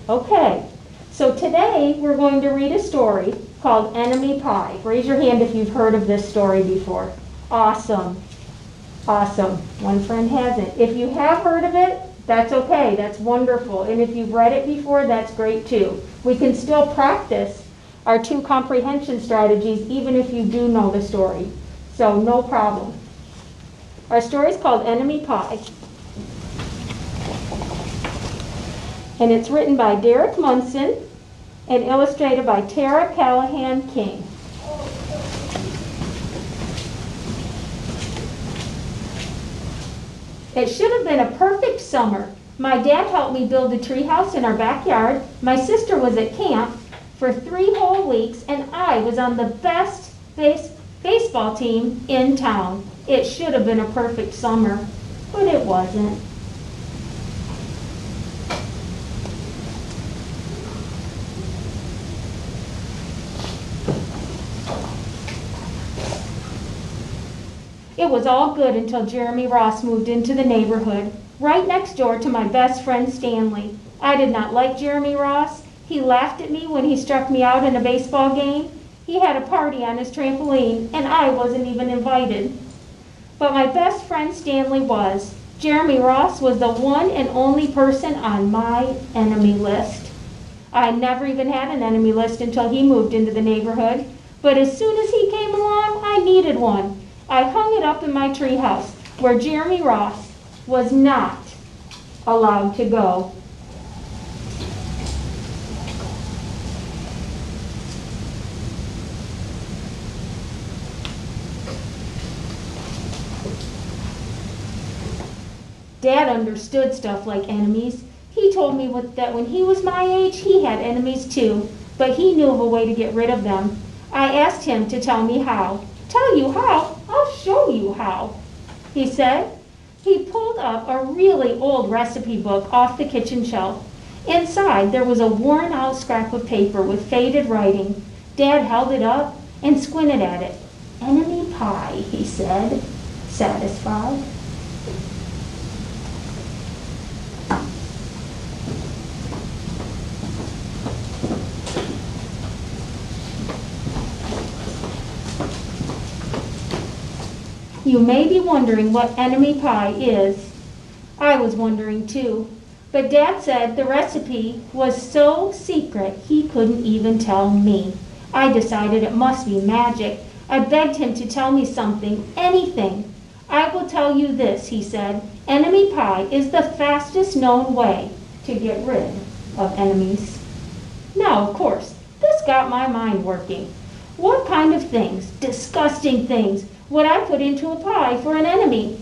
Okay, so today we're going to read a story called Enemy Pie. Raise your hand if you've heard of this story before. Awesome. Awesome. One friend hasn't. If you have heard of it, that's okay. That's wonderful. And if you've read it before, that's great too. We can still practice our 2 comprehension strategies even if you do know the story. So no problem. Our story is called Enemy Pie. And it's written by Derek Munson and illustrated by Tara Callahan King. It should have been a perfect summer. My dad helped me build a treehouse in our backyard. My sister was at camp for 3 whole weeks, and I was on the best baseball team in town. It should have been a perfect summer, but it wasn't. It was all good until Jeremy Ross moved into the neighborhood, right next door to my best friend Stanley. I did not like Jeremy Ross. He laughed at me when he struck me out in a baseball game. He had a party on his trampoline, and I wasn't even invited. But my best friend Stanley was. Jeremy Ross was the one and only person on my enemy list. I never even had an enemy list until he moved into the neighborhood. But as soon as he came along, I needed one. I hung it up in my treehouse, where Jeremy Ross was not allowed to go. Dad understood stuff like enemies. He told me that when he was my age, he had enemies too, but he knew of a way to get rid of them. I asked him to tell me how. Tell you how? I'll show you how, he said. He pulled up a really old recipe book off the kitchen shelf. Inside, there was a worn-out scrap of paper with faded writing. Dad held it up and squinted at it. Enemy pie, he said, satisfied. You may be wondering what enemy pie is. I was wondering too. But Dad said the recipe was so secret he couldn't even tell me. I decided it must be magic. I begged him to tell me something, anything. I will tell you this, he said. Enemy pie is the fastest known way to get rid of enemies. Now, of course, this got my mind working. What kind of things, disgusting things, would I put into a pie for an enemy?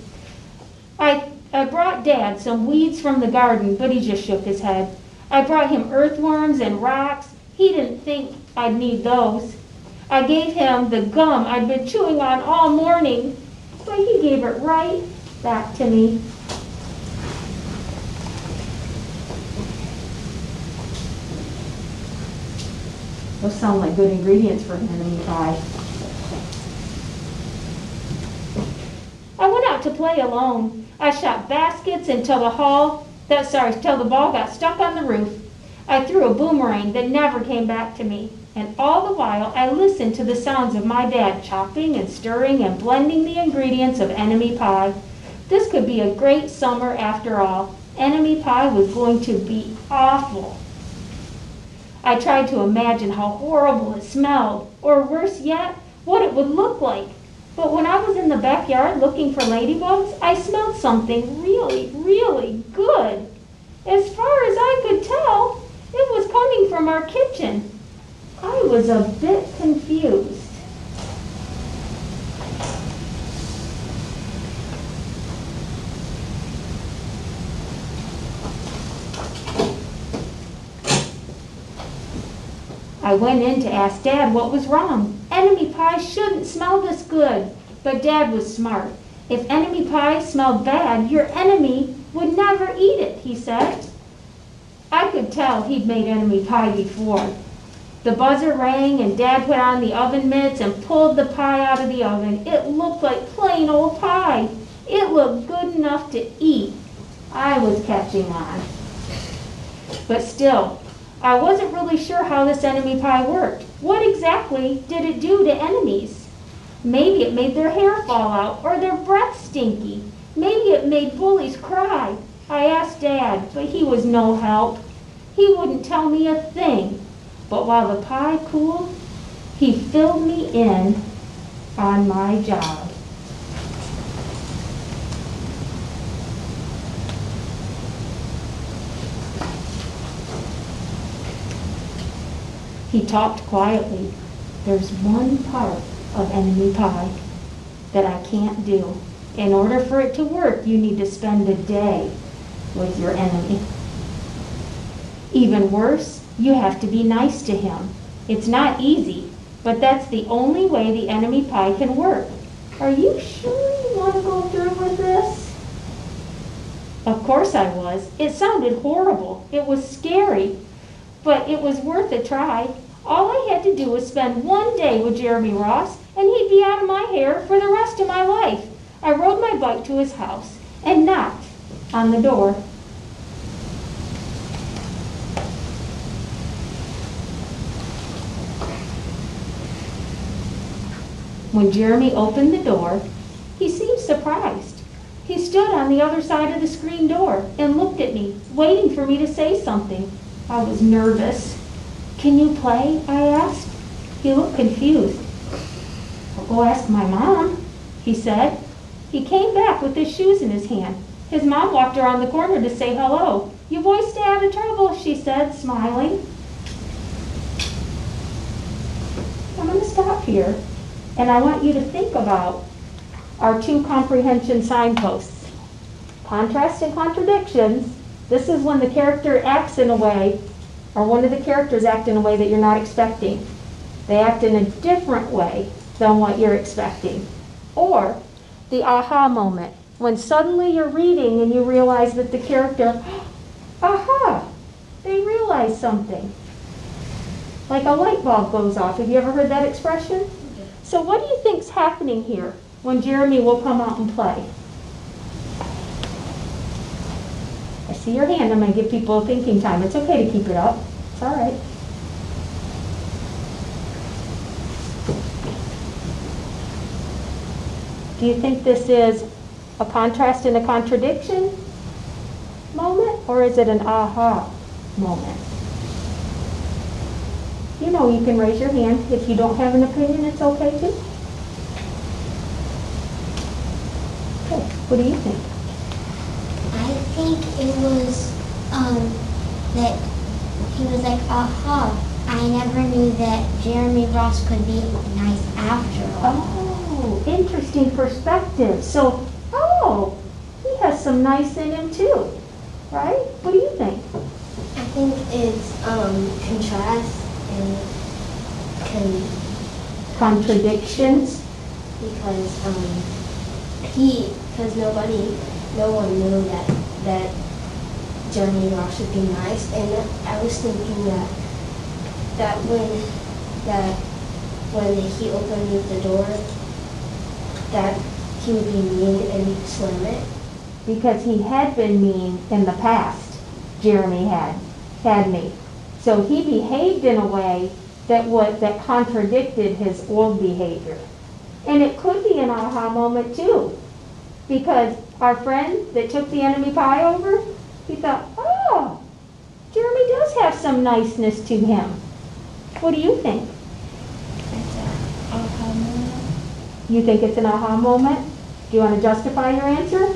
I brought Dad some weeds from the garden, but he just shook his head. I brought him earthworms and rocks. He didn't think I'd need those. I gave him the gum I'd been chewing on all morning, but he gave it right back to me. Those sound like good ingredients for an enemy pie. I went out to play alone. I shot baskets until the ball got stuck on the roof. I threw a boomerang that never came back to me. And all the while, I listened to the sounds of my dad chopping and stirring and blending the ingredients of enemy pie. This could be a great summer after all. Enemy pie was going to be awful. I tried to imagine how horrible it smelled, or worse yet, what it would look like. But when I was in the backyard looking for ladybugs, I smelled something really, really good. As far as I could tell, it was coming from our kitchen. I was a bit confused. I went in to ask Dad what was wrong. Enemy pie shouldn't smell this good. But Dad was smart. If enemy pie smelled bad, your enemy would never eat it, he said. I could tell he'd made enemy pie before. The buzzer rang and Dad put on the oven mitts and pulled the pie out of the oven. It looked like plain old pie. It looked good enough to eat. I was catching on. But still, I wasn't really sure how this enemy pie worked. What exactly did it do to enemies? Maybe it made their hair fall out or their breath stinky. Maybe it made bullies cry. I asked Dad, but he was no help. He wouldn't tell me a thing. But while the pie cooled, he filled me in on my job. He talked quietly. There's one part of enemy pie that I can't do. In order for it to work, you need to spend a day with your enemy. Even worse, you have to be nice to him. It's not easy, but that's the only way the enemy pie can work. Are you sure you want to go through with this? Of course I was. It sounded horrible. It was scary, but it was worth a try. All I had to do was spend one day with Jeremy Ross, and he'd be out of my hair for the rest of my life. I rode my bike to his house and knocked on the door. When Jeremy opened the door, he seemed surprised. He stood on the other side of the screen door and looked at me, waiting for me to say something. I was nervous. "Can you play?" I asked. He looked confused. "I'll go ask my mom," he said. He came back with his shoes in his hand. His mom walked around the corner to say hello. "Your boys stay out of trouble," she said, smiling. I'm going to stop here, and I want you to think about our two comprehension signposts. Contrast and contradictions. This is when the character acts in a way, or one of the characters act in a way that you're not expecting. They act in a different way than what you're expecting. Or the aha moment, when suddenly you're reading and you realize that the character, aha, they realize something. Like a light bulb goes off. Have you ever heard that expression? So what do you think's happening here when Jeremy will come out and play? I see your hand. I'm going to give people a thinking time. It's okay to keep it up. It's all right. Do you think this is a contrast and a contradiction moment, or is it an aha moment? You know, you can raise your hand. If you don't have an opinion, it's okay too. Okay, what do you think? I think it was that he was like, aha, I never knew that Jeremy Ross could be nice after all. Oh, interesting perspective. So, oh, he has some nice in him too, right? What do you think? I think it's contrast and Contradictions. because no one knew that Jeremy Ross would be nice, and I was thinking that when he opened the door, that he would be mean and slam it. Because he had been mean in the past, Jeremy had me. So he behaved in a way that contradicted his old behavior. And it could be an aha moment too, because our friend that took the enemy pie over, he thought, oh, Jeremy does have some niceness to him. What do you think? It's an aha moment. You think it's an aha moment? Do you want to justify your answer?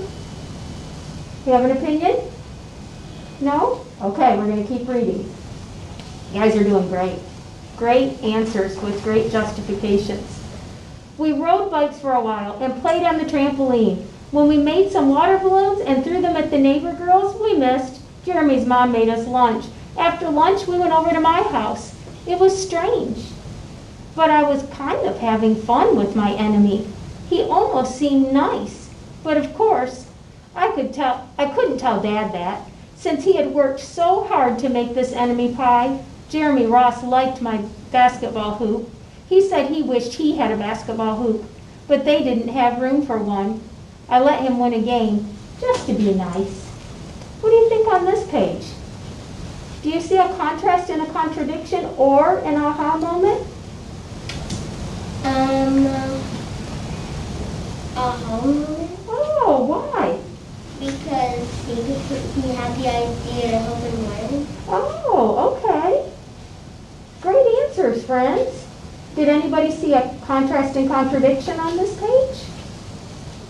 You have an opinion? No? Okay, we're going to keep reading. You guys are doing great. Great answers with great justifications. We rode bikes for a while and played on the trampoline. When we made some water balloons and threw them at the neighbor girls, we missed. Jeremy's mom made us lunch. After lunch, we went over to my house. It was strange, but I was kind of having fun with my enemy. He almost seemed nice, but of course, I couldn't tell Dad that. Since he had worked so hard to make this enemy pie, Jeremy Ross liked my basketball hoop. He said he wished he had a basketball hoop, but they didn't have room for one. I let him win a game just to be nice. What do you think on this page? Do you see a contrast and a contradiction or an aha moment? Moment. Oh, why? Because he had the idea to help him learn. Oh, okay. Great answers, friends. Did anybody see a contrast and contradiction on this page?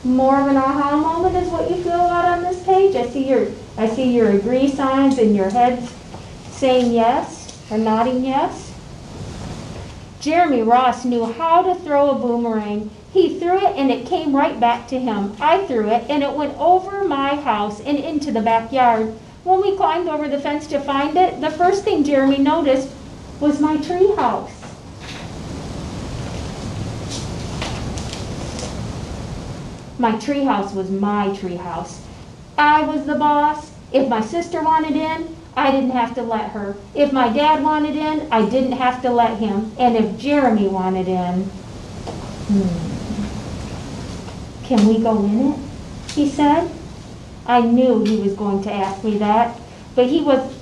More of an aha moment is what you feel about on this page. I see your agree signs and your heads saying yes or nodding yes. Jeremy Ross knew how to throw a boomerang. He threw it and it came right back to him. I threw it and it went over my house and into the backyard. When we climbed over the fence to find it, the first thing Jeremy noticed was my tree house. My tree house was my tree house. I was the boss. If my sister wanted in, I didn't have to let her. If my dad wanted in, I didn't have to let him. And if Jeremy wanted in, can we go in it? He said. I knew he was going to ask me that, but he was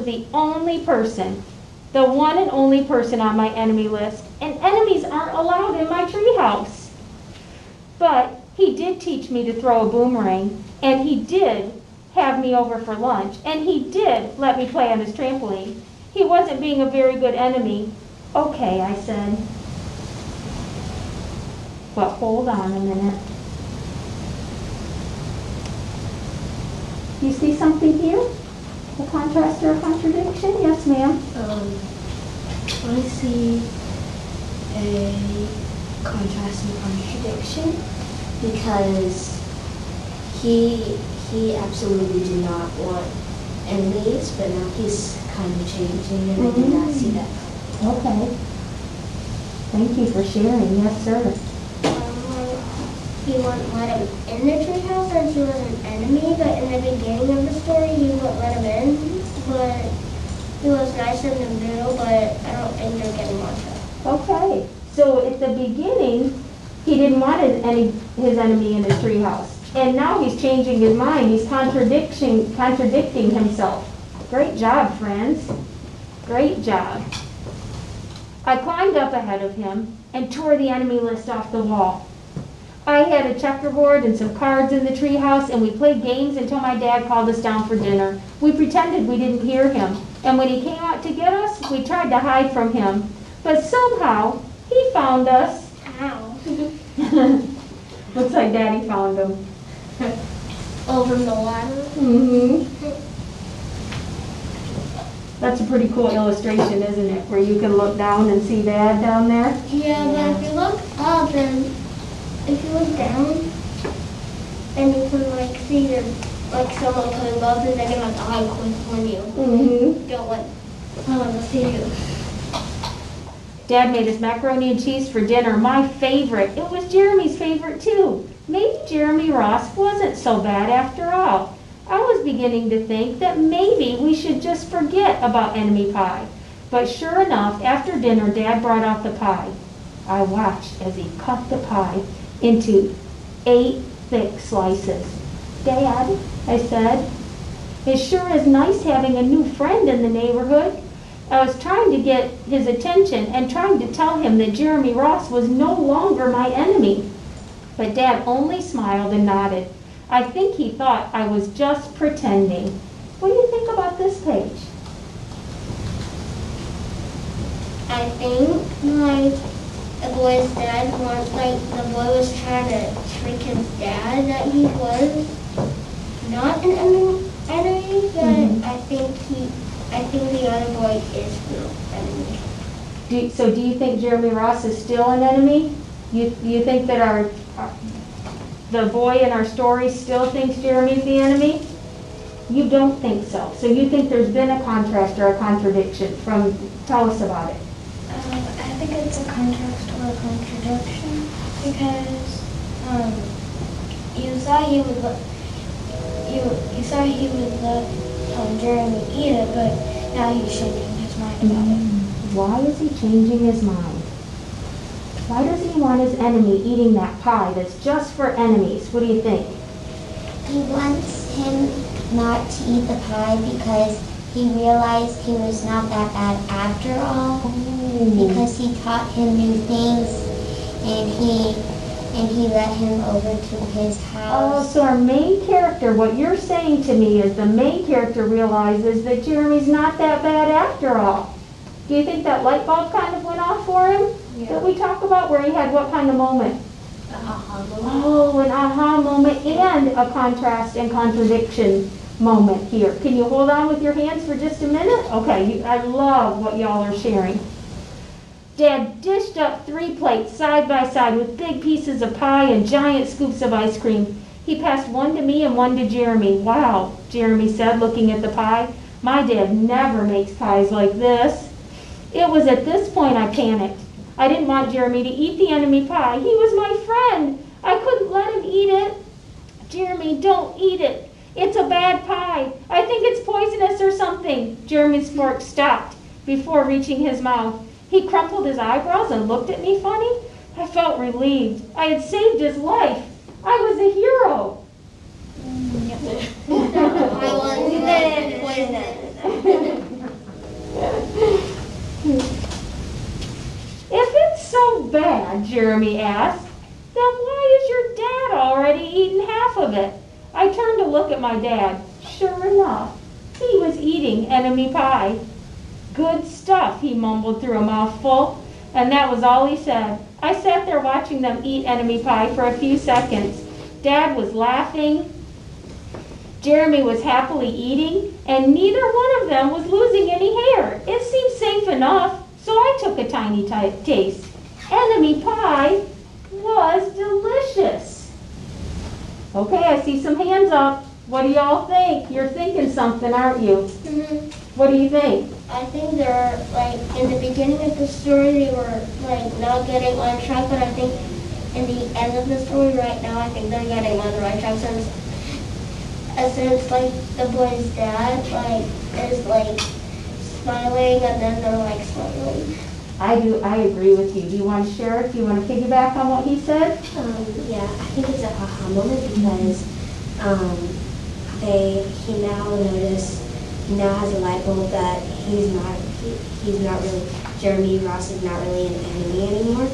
the only person, the one and only person on my enemy list, and enemies aren't allowed in my treehouse. But he did teach me to throw a boomerang, and he did have me over for lunch, and he did let me play on his trampoline. He wasn't being a very good enemy. Okay, I said. But hold on a minute. You see something here? A contrast or a contradiction? Yes, ma'am. I see a contrast and contradiction because he absolutely did not want enemies, but now he's kind of changing, and I did not see that. Okay. Thank you for sharing. Yes, sir. He wouldn't let him in the treehouse as he was an enemy, but in the beginning of the story, he wouldn't let him in. But he was nice in the middle, but I don't think they're getting along. Okay. So at the beginning, he didn't want his enemy in his treehouse. And now he's changing his mind. He's contradicting himself. Great job, friends. Great job. I climbed up ahead of him and tore the enemy list off the wall. I had a checkerboard and some cards in the treehouse, and we played games until my dad called us down for dinner. We pretended we didn't hear him, and when he came out to get us, we tried to hide from him. But somehow, he found us. Ow. Looks like Daddy found him. Over the water. That's a pretty cool illustration, isn't it? Where you can look down and see Dad down there. Yeah, but if you look up and if you look down, and you can like see your someone coming up, and then your eye quick on you. Don't want someone to see you. Dad made us macaroni and cheese for dinner, my favorite. It was Jeremy's favorite too. Maybe Jeremy Ross wasn't so bad after all. I was beginning to think that maybe we should just forget about enemy pie. But sure enough, after dinner, Dad brought out the pie. I watched as he cut the pie into 8 thick slices. Dad, I said, it sure is nice having a new friend in the neighborhood. I was trying to get his attention and trying to tell him that Jeremy Ross was no longer my enemy. But Dad only smiled and nodded. I think he thought I was just pretending. What do you think about this page? I think the boy's dad the boy was trying to trick his dad that he was not an enemy, but I think the other boy is the enemy. So do you think Jeremy Ross is still an enemy? You think that the boy in our story still thinks Jeremy's the enemy? You don't think so. So you think there's been a contrast or a contradiction. Tell us about it. I think it's a contrast or a contradiction because you thought he would let Jeremy eat it, but now he's changing his mind about it. Why is he changing his mind? Why does he want his enemy eating that pie that's just for enemies? What do you think? He wants him not to eat the pie because he realized he was not that bad after all because he taught him new things and he let him over to his Oh, house. so our main character, what you're saying to me is the main character realizes that Jeremy's not that bad after all. Do you think that light bulb kind of went off for him? That we talk about, where he had what kind of moment? Oh, an aha moment and a contrast and contradiction moment here. Can you hold on with your hands for just a minute? Okay, I love what y'all are sharing. Dad dished up 3 plates side by side with big pieces of pie and giant scoops of ice cream. He passed one to me and one to Jeremy. Wow, Jeremy said, looking at the pie. My dad never makes pies like this. It was at this point I panicked. I didn't want Jeremy to eat the enemy pie. He was my friend. I couldn't let him eat it. Jeremy, don't eat it. It's a bad pie. I think it's poisonous or something. Jeremy's fork stopped before reaching his mouth. He crumpled his eyebrows and looked at me funny. I felt relieved. I had saved his life. I was a hero. I was poisonous. If it's so bad, Jeremy asked, then why is your dad already eaten half of it? I turned to look at my dad. Sure enough, he was eating enemy pie. Good stuff, he mumbled through a mouthful, and that was all he said. I sat there watching them eat enemy pie for a few seconds. Dad was laughing. Jeremy was happily eating, and neither one of them was losing any hair. It seemed safe enough, so I took a tiny taste. Enemy pie was delicious. Okay, I see some hands up. What do y'all think? You're thinking something, aren't you? What do you think? I think they're, like, in the beginning of the story, they were, like, not getting on track, but I think in the end of the story right now, I think they're getting on the right track since, like, the boy's dad, like, is, like, smiling, and then they're, like, smiling. I agree with you. Do you want to share it? Do you want to piggyback on what he said? Yeah, I think it's a aha moment because he now has a light bulb that he's not really, Jeremy Ross is not really an enemy anymore,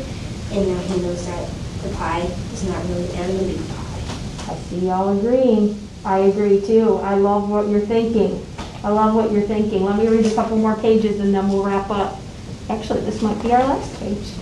and now he knows that the pie is not really enemy pie. I see y'all agreeing. I agree too. I love what you're thinking. Let me read a couple more pages and then we'll wrap up. Actually, this might be our last page.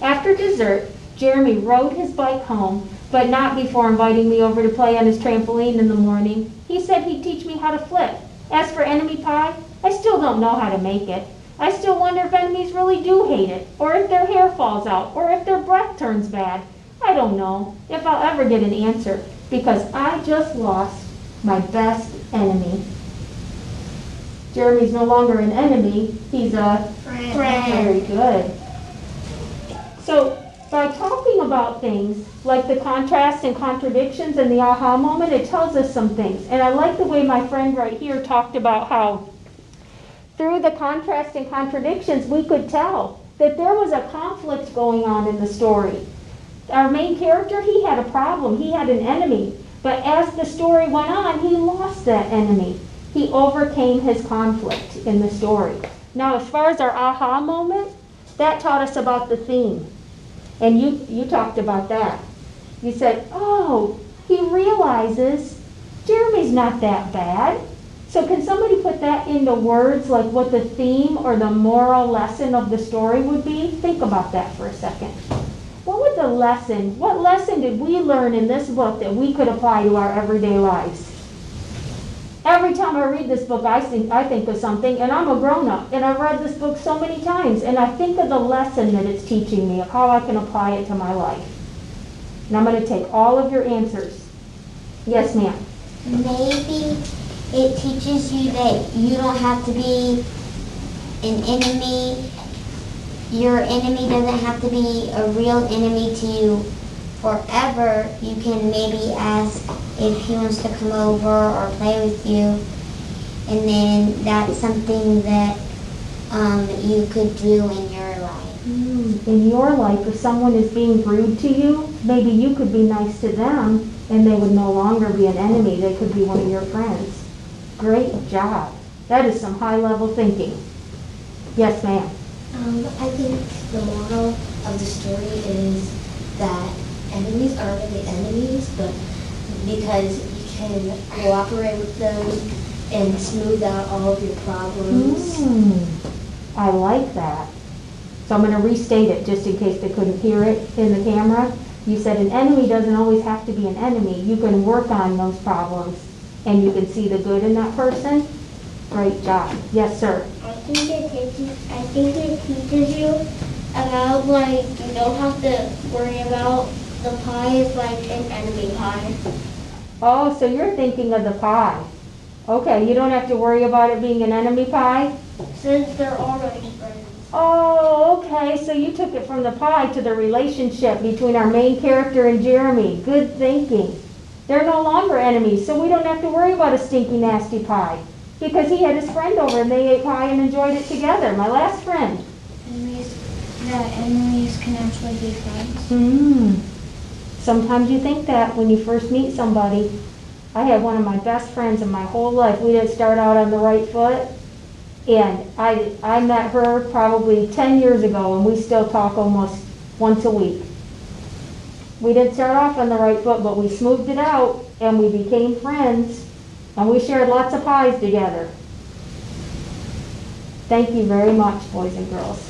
After dessert, Jeremy rode his bike home, but not before inviting me over to play on his trampoline in the morning. He said he'd teach me how to flip. As for enemy pie, I still don't know how to make it. I still wonder if enemies really do hate it, or if their hair falls out, or if their breath turns bad. I don't know if I'll ever get an answer, because I just lost my best enemy. Jeremy's no longer an enemy, he's a friend. Very good. So, by talking about things like the contrast and contradictions and the aha moment, it tells us some things. And I like the way my friend right here talked about how through the contrast and contradictions we could tell that there was a conflict going on in the story. Our main character, he had a problem, he had an enemy. But as the story went on, he lost that enemy. He overcame his conflict in the story. Now, as far as our aha moment, that taught us about the theme. And you talked about that. You said, oh, he realizes Jeremy's not that bad. So can somebody put that into words, like what the theme or the moral lesson of the story would be? Think about that for a second. What lesson did we learn in this book that we could apply to our everyday lives? Every time I read this book, I think of something, and I'm a grown-up, and I've read this book so many times, and I think of the lesson that it's teaching me, of how I can apply it to my life. And I'm going to take all of your answers. Yes, ma'am. Maybe it teaches you that you don't have to be an enemy. Your enemy doesn't have to be a real enemy to you forever. You can maybe ask if he wants to come over or play with you, and then that's something that you could do in your life. In your life, if someone is being rude to you, maybe you could be nice to them and they would no longer be an enemy. They could be one of your friends. Great job. That is some high-level thinking. Yes, ma'am. I think the moral of the story is that enemies aren't really enemies, but because you can cooperate with them and smooth out all of your problems. I like that. So I'm going to restate it just in case they couldn't hear it in the camera. You said an enemy doesn't always have to be an enemy. You can work on those problems and you can see the good in that person. Great job. Yes, sir. I think it teaches you about like you don't have to worry about the pie is like an enemy pie. Oh, so you're thinking of the pie. Okay, you don't have to worry about it being an enemy pie? Since they're already friends. Oh, okay, so you took it from the pie to the relationship between our main character and Jeremy. Good thinking. They're no longer enemies, so we don't have to worry about a stinky, nasty pie. Because he had his friend over and they ate pie and enjoyed it together. My last friend. Enemies can actually be friends. Sometimes you think that when you first meet somebody. I had one of my best friends in my whole life. We didn't start out on the right foot. And I met her probably 10 years ago and we still talk almost once a week. We didn't start off on the right foot, but we smoothed it out and we became friends and we shared lots of pies together. Thank you very much, boys and girls.